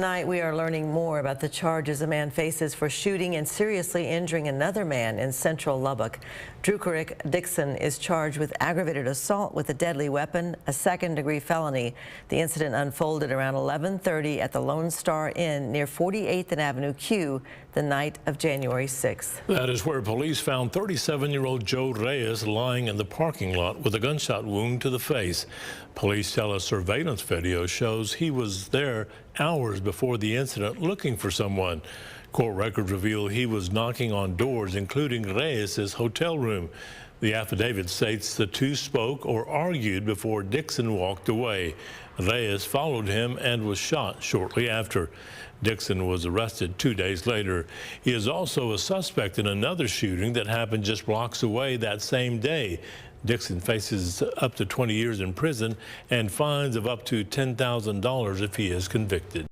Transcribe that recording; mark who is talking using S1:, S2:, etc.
S1: Tonight, we are learning more about the charges a man faces for shooting and seriously injuring another man in central Lubbock. Drukerick Dickson is charged with aggravated assault with a deadly weapon, a second-degree felony. The incident unfolded around 11:30 at the Lone Star Inn near 48th and Avenue Q the night of January 6th.
S2: That is where police found 37-year-old Joe Reyes lying in the parking lot with a gunshot wound to the face. Police tell a surveillance video shows he was there hours before the incident looking for someone. Court records reveal he was knocking on doors, including Reyes' hotel room. The affidavit states the two spoke or argued before Dickson walked away. Reyes followed him and was shot shortly after. Dickson was arrested 2 days later. He is also a suspect in another shooting that happened just blocks away that same day. Dickson faces up to 20 years in prison and fines of up to $10,000 if he is convicted.